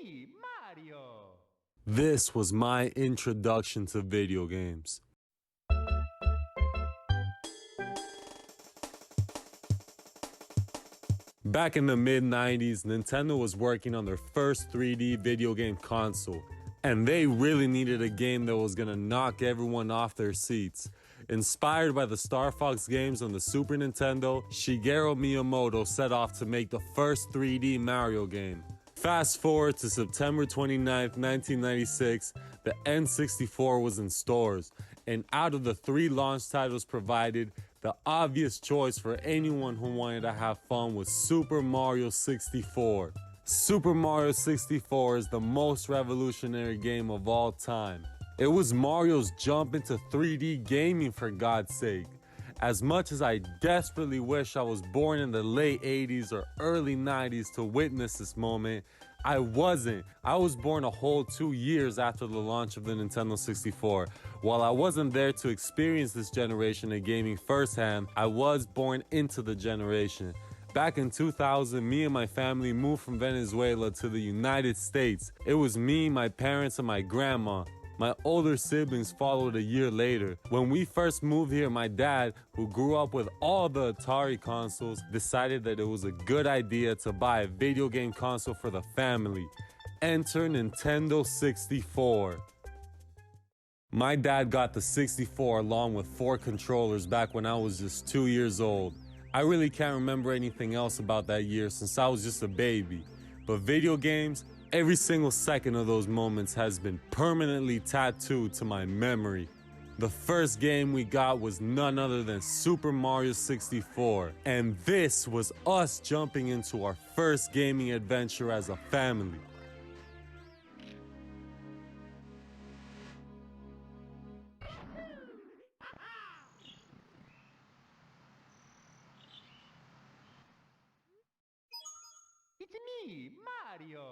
me, Mario! This was my introduction to video games. Back in the mid-90s, Nintendo was working on their first 3D video game console, and they really needed a game that was gonna knock everyone off their seats. Inspired by the Star Fox games on the Super Nintendo, Shigeru Miyamoto set off to make the first 3D Mario game. Fast forward to September 29th, 1996, the N64 was in stores, and out of the 3 launch titles provided, the obvious choice for anyone who wanted to have fun was Super Mario 64. Super Mario 64 is the most revolutionary game of all time. It was Mario's jump into 3D gaming, for God's sake. As much as I desperately wish I was born in the late 80s or early 90s to witness this moment, I wasn't. I was born a whole 2 years after the launch of the Nintendo 64. While I wasn't there to experience this generation of gaming firsthand, I was born into the generation. Back in 2000, me and my family moved from Venezuela to the United States. It was me, my parents, and my grandma. My older siblings followed a year later. When we first moved here, my dad, who grew up with all the Atari consoles, decided that it was a good idea to buy a video game console for the family. Enter Nintendo 64. My dad got the 64 along with 4 controllers back when I was just 2 years old. I really can't remember anything else about that year since I was just a baby. But video games, every single second of those moments has been permanently tattooed to my memory. The first game we got was none other than Super Mario 64, and this was us jumping into our first gaming adventure as a family. It's me, Mario!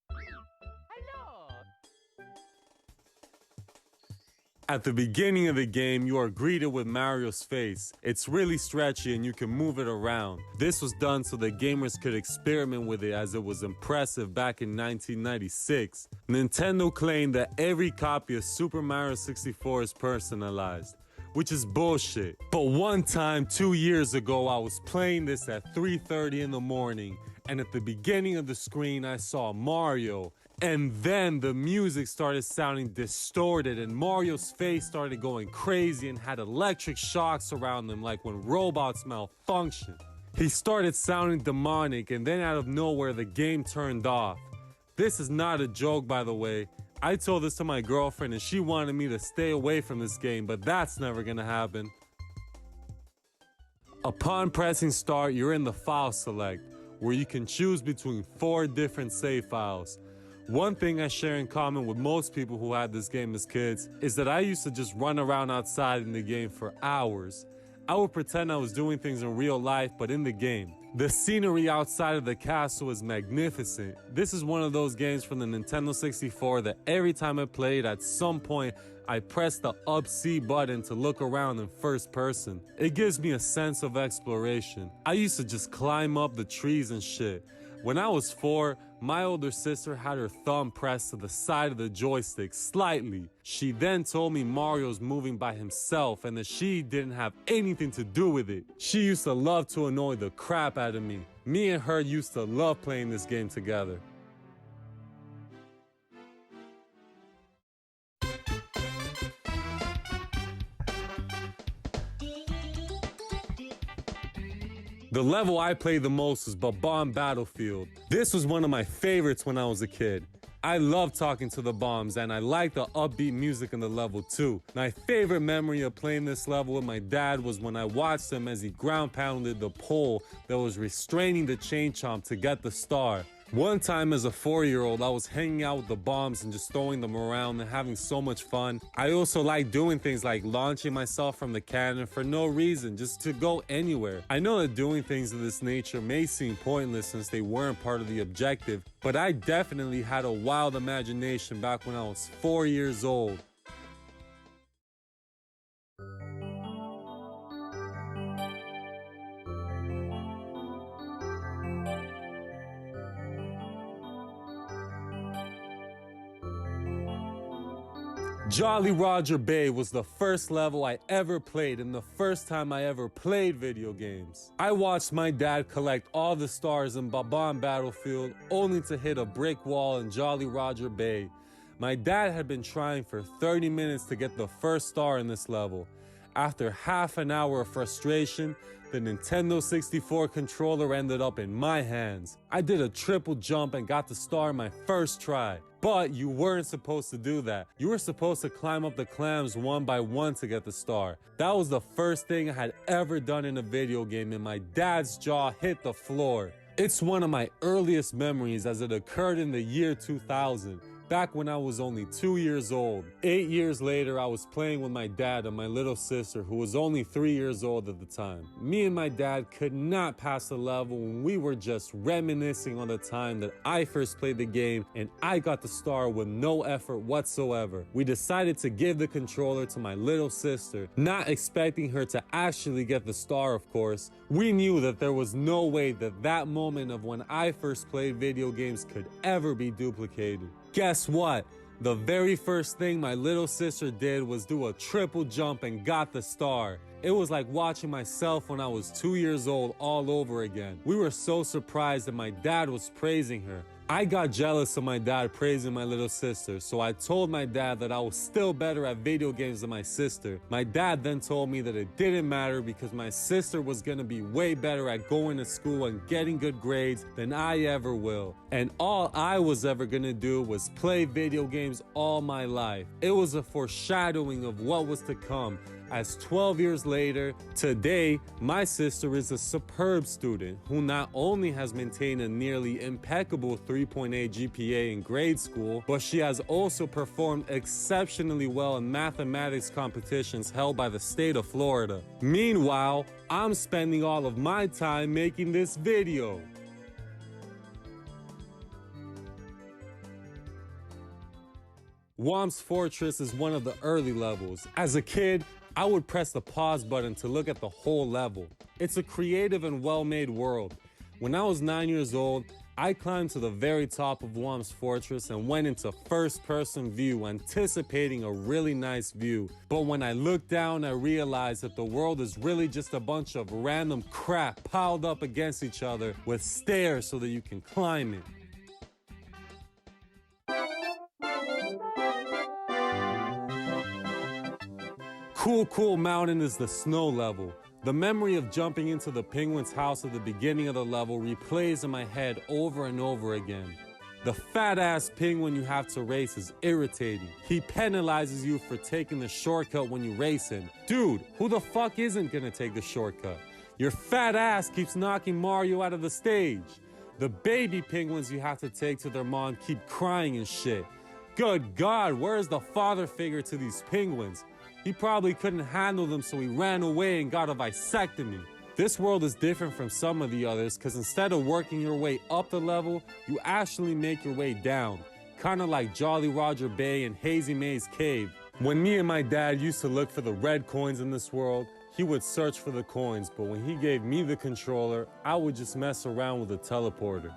Hello! At the beginning of the game, you are greeted with Mario's face. It's really stretchy and you can move it around. This was done so that gamers could experiment with it as it was impressive back in 1996. Nintendo claimed that every copy of Super Mario 64 is personalized, which is bullshit. But one time, 2 years ago, I was playing this at 3:30 in the morning, and at the beginning of the screen, I saw Mario. And then the music started sounding distorted and Mario's face started going crazy and had electric shocks around him like when robots malfunction. He started sounding demonic and then out of nowhere the game turned off. This is not a joke, by the way. I told this to my girlfriend and she wanted me to stay away from this game, but that's never gonna happen. Upon pressing start, you're in the file select, where you can choose between 4 different save files. One thing I share in common with most people who had this game as kids is that I used to just run around outside in the game for hours. I would pretend I was doing things in real life, but in the game. The scenery outside of the castle is magnificent. This is one of those games from the Nintendo 64 that every time I played, at some point, I pressed the up C button to look around in first person. It gives me a sense of exploration. I used to just climb up the trees and shit. When I was 4, my older sister had her thumb pressed to the side of the joystick slightly. She then told me Mario's moving by himself and that she didn't have anything to do with it. She used to love to annoy the crap out of me. Me and her used to love playing this game together. The level I played the most was Bomb Battlefield. This was one of my favorites when I was a kid. I love talking to the bombs and I like the upbeat music in the level too. My favorite memory of playing this level with my dad was when I watched him as he ground pounded the pole that was restraining the chain chomp to get the star. One time as a 4-year-old, I was hanging out with the bombs and just throwing them around and having so much fun. I also like doing things like launching myself from the cannon for no reason, just to go anywhere. I know that doing things of this nature may seem pointless since they weren't part of the objective, but I definitely had a wild imagination back when I was 4 years old. Jolly Roger Bay was the first level I ever played and the first time I ever played video games. I watched my dad collect all the stars in Baban Battlefield only to hit a brick wall in Jolly Roger Bay. My dad had been trying for 30 minutes to get the first star in this level. After half an hour of frustration, the Nintendo 64 controller ended up in my hands. I did a triple jump and got the star in my first try. But you weren't supposed to do that. You were supposed to climb up the clams one by one to get the star. That was the first thing I had ever done in a video game, and my dad's jaw hit the floor. It's one of my earliest memories as it occurred in the year 2000. Back when I was only 2 years old. 8 years later, I was playing with my dad and my little sister, who was only 3 years old at the time. Me and my dad could not pass the level, and we were just reminiscing on the time that I first played the game and I got the star with no effort whatsoever. We decided to give the controller to my little sister, not expecting her to actually get the star, of course. We knew that there was no way that that moment of when I first played video games could ever be duplicated. Guess what? The very first thing my little sister did was do a triple jump and got the star. It was like watching myself when I was 2 years old all over again. We were so surprised that my dad was praising her. I got jealous of my dad praising my little sister, so I told my dad that I was still better at video games than my sister. My dad then told me that it didn't matter because my sister was gonna be way better at going to school and getting good grades than I ever will. And all I was ever gonna do was play video games all my life. It was a foreshadowing of what was to come. As 12 years later, today, my sister is a superb student who not only has maintained a nearly impeccable 3.8 GPA in grade school, but she has also performed exceptionally well in mathematics competitions held by the state of Florida. Meanwhile, I'm spending all of my time making this video. Whomp's Fortress is one of the early levels. As a kid, I would press the pause button to look at the whole level. It's a creative and well-made world. When I was 9 years old, I climbed to the very top of Whomp's Fortress and went into first-person view, anticipating a really nice view. But when I looked down, I realized that the world is really just a bunch of random crap piled up against each other with stairs so that you can climb it. Cool Mountain is the snow level. The memory of jumping into the penguin's house at the beginning of the level replays in my head over and over again. The fat-ass penguin you have to race is irritating. He penalizes you for taking the shortcut when you race him. Dude, who the fuck isn't gonna take the shortcut? Your fat ass keeps knocking Mario out of the stage. The baby penguins you have to take to their mom keep crying and shit. Good God, where is the father figure to these penguins? He probably couldn't handle them, so he ran away and got a vasectomy. This world is different from some of the others because instead of working your way up the level, you actually make your way down. Kinda like Jolly Roger Bay and Hazy Maze Cave. When me and my dad used to look for the red coins in this world, he would search for the coins, but when he gave me the controller, I would just mess around with the teleporter.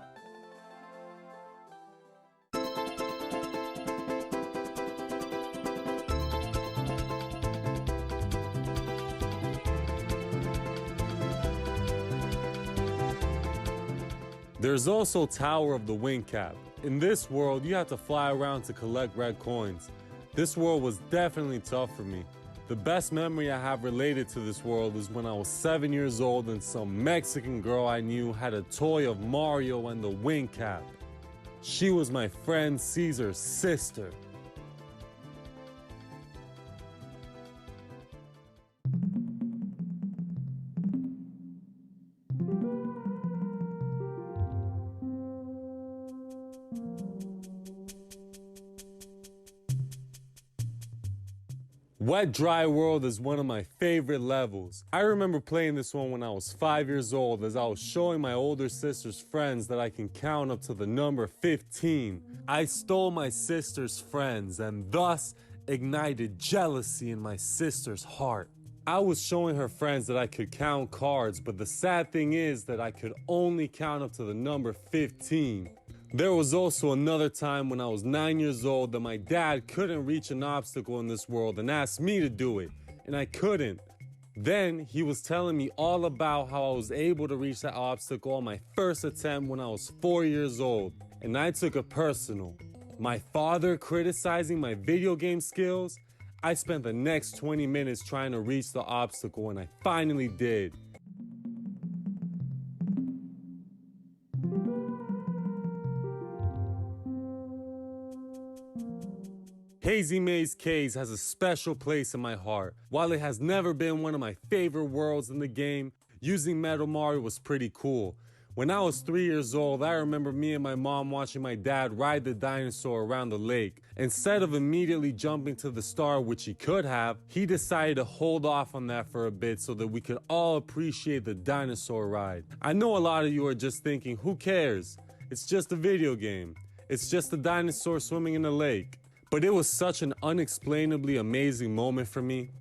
There's also Tower of the Wingcap. In this world, you have to fly around to collect red coins. This world was definitely tough for me. The best memory I have related to this world is when I was 7 years old and some Mexican girl I knew had a toy of Mario and the Wingcap. She was my friend Caesar's sister. Wet Dry World is one of my favorite levels. I remember playing this one when I was 5 years old as I was showing my older sister's friends that I can count up to the number 15. I stole my sister's friends and thus ignited jealousy in my sister's heart. I was showing her friends that I could count cards, but the sad thing is that I could only count up to the number 15. There was also another time when I was 9 years old that my dad couldn't reach an obstacle in this world and asked me to do it, and I couldn't. Then he was telling me all about how I was able to reach that obstacle on my first attempt when I was 4 years old, and I took it personal. My father criticizing my video game skills? I spent the next 20 minutes trying to reach the obstacle, and I finally did. Hazy Maze Caves has a special place in my heart. While it has never been one of my favorite worlds in the game, using Metal Mario was pretty cool. When I was 3 years old, I remember me and my mom watching my dad ride the dinosaur around the lake. Instead of immediately jumping to the star, which he could have, he decided to hold off on that for a bit so that we could all appreciate the dinosaur ride. I know a lot of you are just thinking, who cares? It's just a video game. It's just a dinosaur swimming in a lake. But it was such an unexplainably amazing moment for me.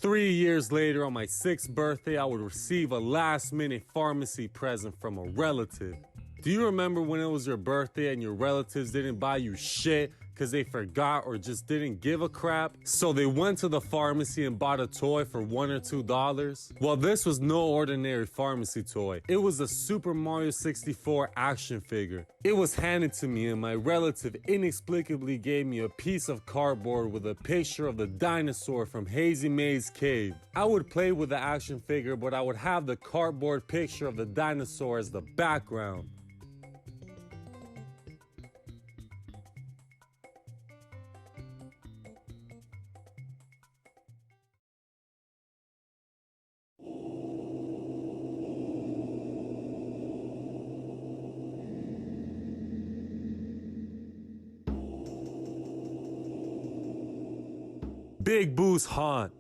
Three years later, on my 6th birthday, I would receive a last-minute pharmacy present from a relative. Do you remember when it was your birthday and your relatives didn't buy you shit because they forgot or just didn't give a crap? So they went to the pharmacy and bought a toy for $1 or $2? Well, this was no ordinary pharmacy toy. It was a Super Mario 64 action figure. It was handed to me and my relative inexplicably gave me a piece of cardboard with a picture of the dinosaur from Hazy Maze Cave. I would play with the action figure, but I would have the cardboard picture of the dinosaur as the background. Big Boo's Haunt.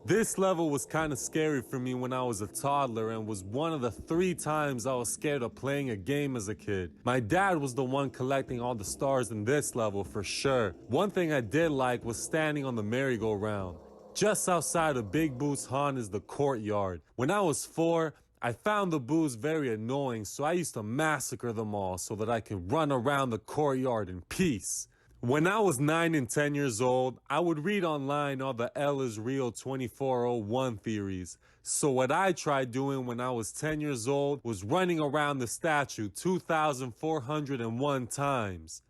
This level was kind of scary for me when I was a toddler and was one of the 3 times I was scared of playing a game as a kid. My dad was the one collecting all the stars in this level for sure. One thing I did like was standing on the merry-go-round. Just outside of Big Boo's Haunt is the courtyard. When I was 4, I found the Boos very annoying, so I used to massacre them all so that I could run around the courtyard in peace. When I was 9 and 10 years old, I would read online all the L is Real 2401 theories. So what I tried doing when I was 10 years old was running around the statue 2,401 times.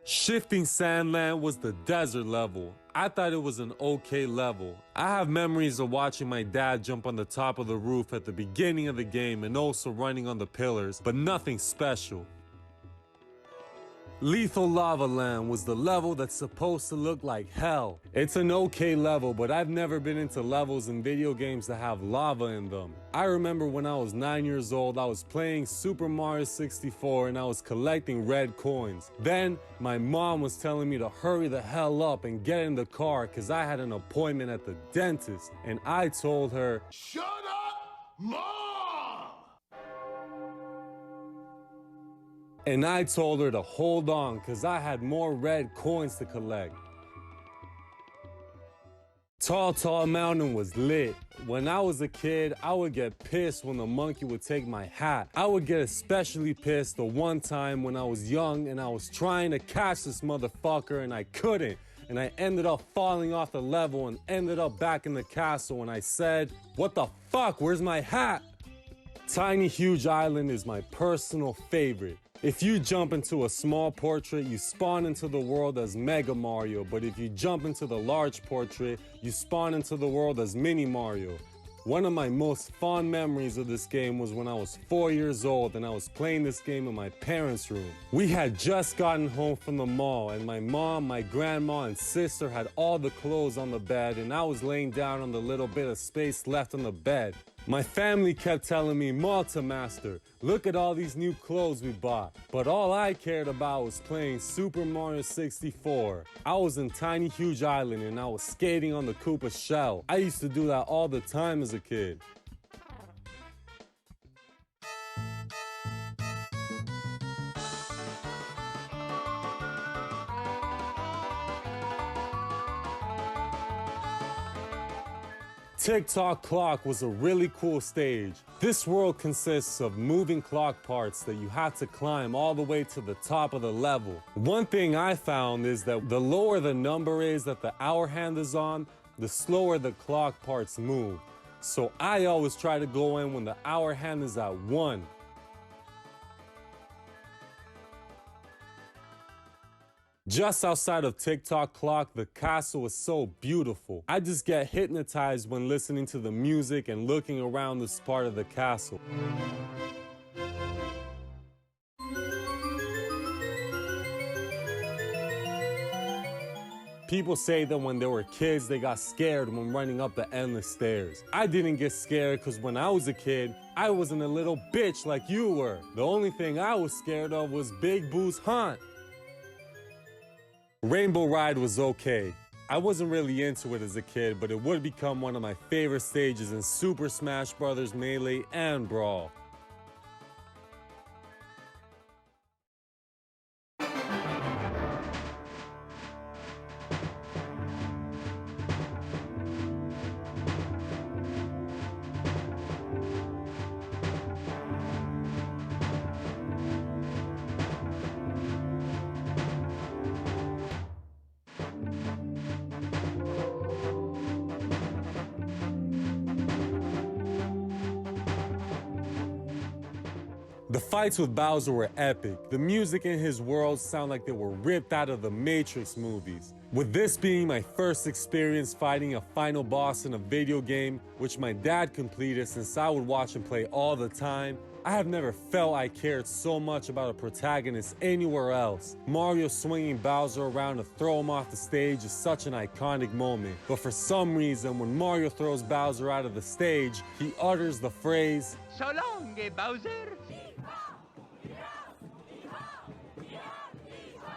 Shifting Sandland was the desert level. I thought it was an okay level. I have memories of watching my dad jump on the top of the roof at the beginning of the game and also running on the pillars, but nothing special. Lethal Lava Land was the level that's supposed to look like hell. It's an okay level, but I've never been into levels in video games that have lava in them. I remember when I was 9 years old, I was playing Super Mario 64 and I was collecting red coins. Then, my mom was telling me to hurry the hell up and get in the car because I had an appointment at the dentist. And I told her, "Shut up, Mom!" And I told her to hold on because I had more red coins to collect. Tall Tall Mountain was lit. When I was a kid, I would get pissed when the monkey would take my hat. I would get especially pissed the one time when I was young and I was trying to catch this motherfucker and I couldn't. And I ended up falling off the level and ended up back in the castle and I said, "What the fuck, where's my hat?" Tiny Huge Island is my personal favorite. If you jump into a small portrait, you spawn into the world as Mega Mario, but if you jump into the large portrait, you spawn into the world as Mini Mario. One of my most fond memories of this game was when I was 4 years old and I was playing this game in my parents' room. We had just gotten home from the mall and my mom, my grandma, and sister had all the clothes on the bed and I was laying down on the little bit of space left on the bed. My family kept telling me, "Malta Master, look at all these new clothes we bought." But all I cared about was playing Super Mario 64. I was in Tiny Huge Island and I was skating on the Koopa shell. I used to do that all the time as a kid. Tock Clock was a really cool stage. This world consists of moving clock parts that you have to climb all the way to the top of the level. One thing I found is that the lower the number is that the hour hand is on, the slower the clock parts move. So I always try to go in when the hour hand is at 1. Just outside of Tock Clock, the castle is so beautiful. I just get hypnotized when listening to the music and looking around this part of the castle. People say that when they were kids, they got scared when running up the endless stairs. I didn't get scared because when I was a kid, I wasn't a little bitch like you were. The only thing I was scared of was Big Boo's haunt. Rainbow Ride was okay. I wasn't really into it as a kid, but it would become one of my favorite stages in Super Smash Bros. Melee and Brawl. The fights with Bowser were epic. The music in his world sound like they were ripped out of the Matrix movies. With this being my first experience fighting a final boss in a video game, which my dad completed since I would watch him play all the time, I have never felt I cared so much about a protagonist anywhere else. Mario swinging Bowser around to throw him off the stage is such an iconic moment. But for some reason, when Mario throws Bowser out of the stage, he utters the phrase, "So long, Bowser."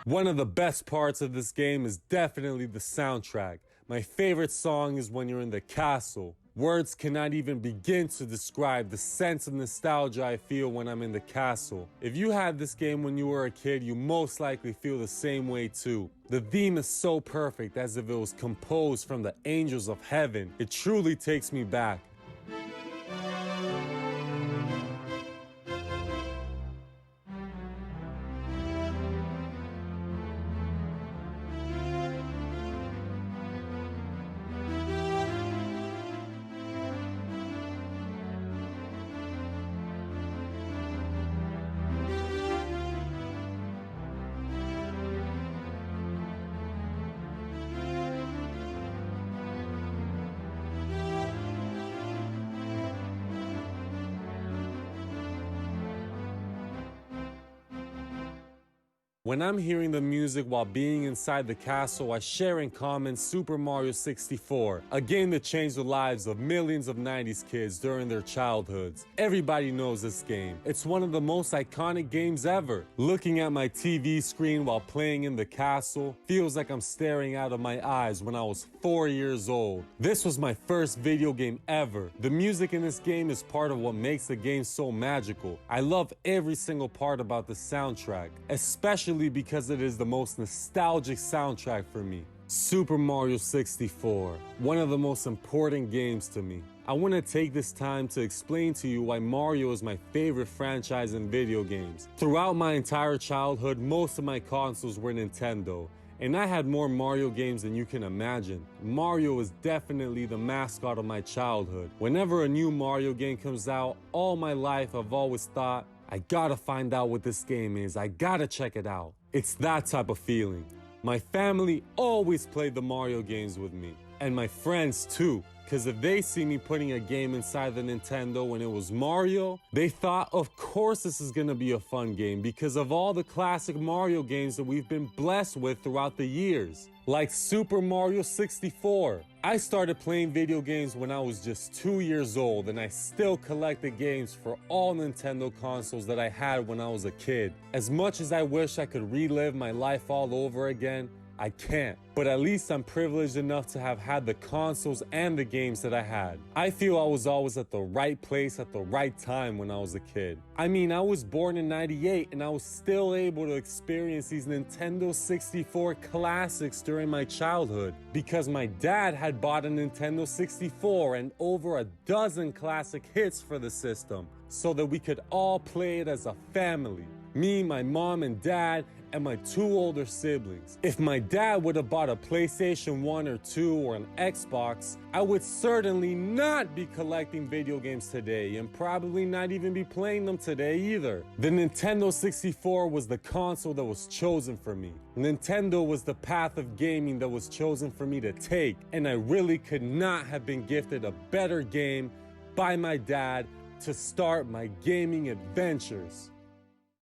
One of the best parts of this game is definitely the soundtrack. My favorite song is when you're in the castle. Words cannot even begin to describe the sense of nostalgia I feel when I'm in the castle. If you had this game when you were a kid, you most likely feel the same way too. The theme is so perfect, as if it was composed from the angels of heaven. It truly takes me back. When I'm hearing the music while being inside the castle, I share in common Super Mario 64, a game that changed the lives of millions of 90s kids during their childhoods. Everybody knows this game. It's one of the most iconic games ever. Looking at my TV screen while playing in the castle feels like I'm staring out of my eyes when I was 4 years old. This was my first video game ever. The music in this game is part of what makes the game so magical. I love every single part about the soundtrack, especially because it is the most nostalgic soundtrack for me. Super Mario 64, one of the most important games to me. I want to take this time to explain to you why Mario is my favorite franchise in video games. Throughout my entire childhood, most of my consoles were Nintendo, and I had more Mario games than you can imagine. Mario is definitely the mascot of my childhood. Whenever a new Mario game comes out, all my life I've always thought, I gotta find out what this game is. I gotta check it out. It's that type of feeling. My family always played the Mario games with me. And my friends too. Because if they see me putting a game inside the Nintendo when it was Mario, they thought, of course this is gonna be a fun game because of all the classic Mario games that we've been blessed with throughout the years. Like Super Mario 64. I started playing video games when I was just 2 years old, and I still collected games for all Nintendo consoles that I had when I was a kid. As much as I wish I could relive my life all over again, I can't, but at least I'm privileged enough to have had the consoles and the games that I had. I feel I was always at the right place at the right time when I was a kid. I mean, I was born in '98 and I was still able to experience these Nintendo 64 classics during my childhood because my dad had bought a Nintendo 64 and over a dozen classic hits for the system so that we could all play it as a family. Me, my mom and dad, and my 2 older siblings. If my dad would have bought a PlayStation 1 or 2 or an Xbox, I would certainly not be collecting video games today and probably not even be playing them today either. The Nintendo 64 was the console that was chosen for me. Nintendo was the path of gaming that was chosen for me to take, and I really could not have been gifted a better game by my dad to start my gaming adventures.